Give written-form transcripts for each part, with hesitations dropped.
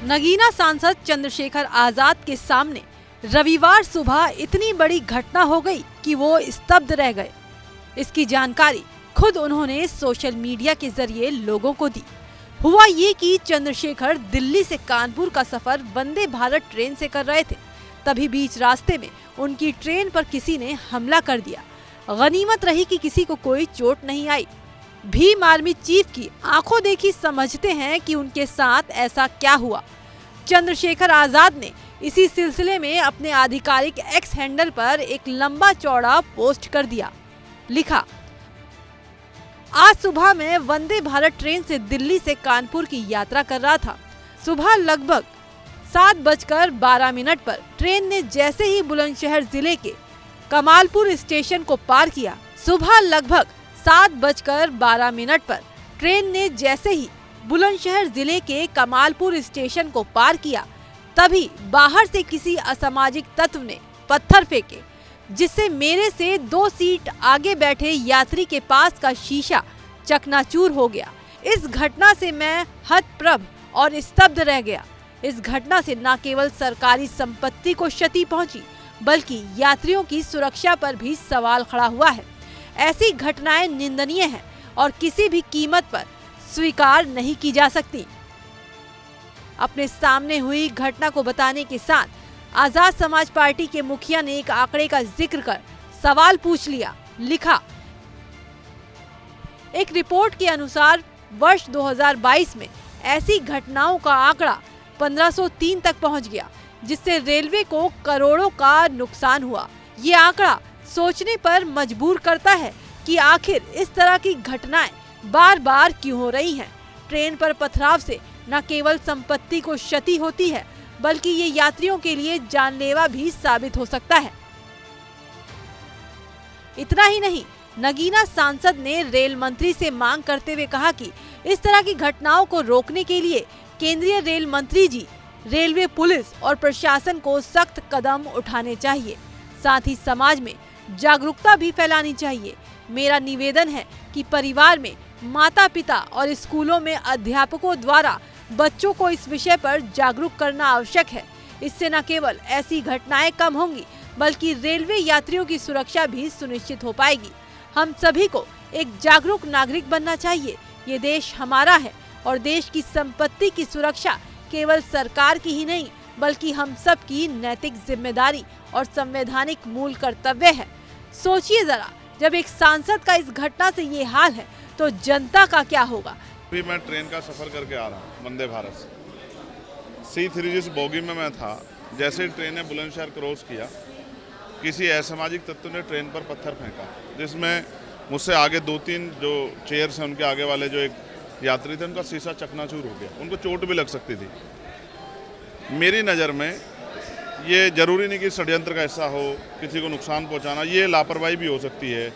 नगीना सांसद चंद्रशेखर आजाद के सामने रविवार सुबह इतनी बड़ी घटना हो गई कि वो स्तब्ध रह गए। इसकी जानकारी खुद उन्होंने सोशल मीडिया के जरिए लोगों को दी। हुआ ये कि चंद्रशेखर दिल्ली से कानपुर का सफर वंदे भारत ट्रेन से कर रहे थे। तभी बीच रास्ते में उनकी ट्रेन पर किसी ने हमला कर दिया। गनीमत रही कि किसी को कोई चोट नहीं आई। भीम आर्मी चीफ की आंखों देखी समझते हैं कि उनके साथ ऐसा क्या हुआ। चंद्रशेखर आजाद ने इसी सिलसिले में अपने आधिकारिक एक्स हैंडल पर एक लंबा चौड़ा पोस्ट कर दिया। लिखा, आज सुबह मैं वंदे भारत ट्रेन से दिल्ली से कानपुर की यात्रा कर रहा था। सुबह लगभग 7:12 पर ट्रेन ने जैसे ही बुलंदशहर जिले के कमालपुर स्टेशन को पार किया, सुबह लगभग 7:12 पर ट्रेन ने जैसे ही बुलंदशहर जिले के कमालपुर स्टेशन को पार किया, तभी बाहर से किसी असामाजिक तत्व ने पत्थर फेंके, जिससे मेरे से 2 सीट आगे बैठे यात्री के पास का शीशा चकनाचूर हो गया। इस घटना से मैं हतप्रभ और स्तब्ध रह गया। इस घटना से न केवल सरकारी संपत्ति को क्षति पहुंची, बल्कि यात्रियों की सुरक्षा पर भी सवाल खड़ा हुआ है। ऐसी घटनाएं निंदनीय हैं और किसी भी कीमत पर स्वीकार नहीं की जा सकती। अपने सामने हुई घटना को बताने के साथ आजाद समाज पार्टी के मुखिया ने एक आंकड़े का जिक्र कर सवाल पूछ लिया। लिखा, एक रिपोर्ट के अनुसार वर्ष 2022 में ऐसी घटनाओं का आंकड़ा 1503 तक पहुंच गया, जिससे रेलवे को करोड़ों का नुकसान हुआ। ये आंकड़ा सोचने पर मजबूर करता है कि आखिर इस तरह की घटनाएं बार बार क्यों हो रही हैं। ट्रेन पर पथराव से न केवल संपत्ति को क्षति होती है, बल्कि ये यात्रियों के लिए जानलेवा भी साबित हो सकता है। इतना ही नहीं, नगीना सांसद ने रेल मंत्री से मांग करते हुए कहा कि इस तरह की घटनाओं को रोकने के लिए केंद्रीय रेल मंत्री जी, रेलवे पुलिस और प्रशासन को सख्त कदम उठाने चाहिए। साथ ही समाज में जागरूकता भी फैलानी चाहिए। मेरा निवेदन है कि परिवार में माता पिता और स्कूलों में अध्यापकों द्वारा बच्चों को इस विषय पर जागरूक करना आवश्यक है। इससे न केवल ऐसी घटनाएं कम होंगी, बल्कि रेलवे यात्रियों की सुरक्षा भी सुनिश्चित हो पाएगी। हम सभी को एक जागरूक नागरिक बनना चाहिए। ये देश हमारा है और देश की संपत्ति की सुरक्षा केवल सरकार की ही नहीं, बल्कि हम सब की नैतिक जिम्मेदारी और संवैधानिक मूल कर्तव्य है। सोचिए जरा, जब एक सांसद का इस घटना से ये हाल है, तो जनता का क्या होगा। अभी मैं ट्रेन का सफ़र करके आ रहा हूँ वंदे भारत से। C3 जिस बोगी में मैं था, जैसे ही ट्रेन ने बुलंदशहर क्रॉस किया, किसी असामाजिक तत्व ने ट्रेन पर पत्थर फेंका, जिसमें मुझसे आगे 2-3 जो चेयर्स हैं उनके आगे वाले जो एक यात्री थे, उनका शीशा चकनाचूर हो गया। उनको चोट भी लग सकती थी। मेरी नज़र में ये ज़रूरी नहीं कि षड्यंत्र का हिस्सा हो, किसी को नुकसान पहुँचाना। ये लापरवाही भी हो सकती है,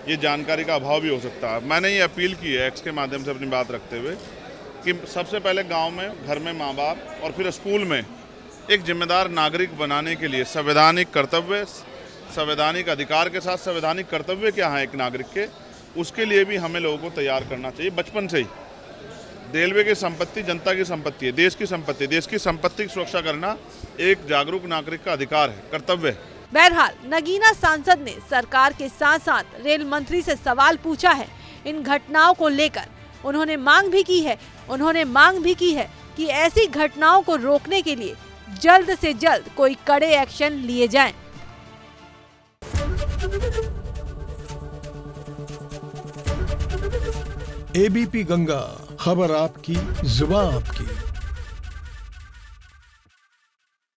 ये जानकारी का अभाव भी हो सकता है। मैंने ये अपील की है एक्स के माध्यम से अपनी बात रखते हुए कि सबसे पहले गांव में, घर में माँ बाप और फिर स्कूल में एक जिम्मेदार नागरिक बनाने के लिए संवैधानिक कर्तव्य, संवैधानिक अधिकार के साथ संवैधानिक कर्तव्य क्या है एक नागरिक के, उसके लिए भी हमें लोगों को तैयार करना चाहिए बचपन से ही। रेलवे की संपत्ति जनता की संपत्ति है, देश की संपत्ति। देश की संपत्ति की सुरक्षा करना एक जागरूक नागरिक का अधिकार है, कर्तव्य है। बहरहाल नगीना सांसद ने सरकार के साथ साथ रेल मंत्री से सवाल पूछा है। इन घटनाओं को लेकर उन्होंने मांग भी की है कि ऐसी घटनाओं को रोकने के लिए जल्द से जल्द कोई कड़े एक्शन लिए जाएं। ABP गंगा, खबर आपकी, जुबान आपकी।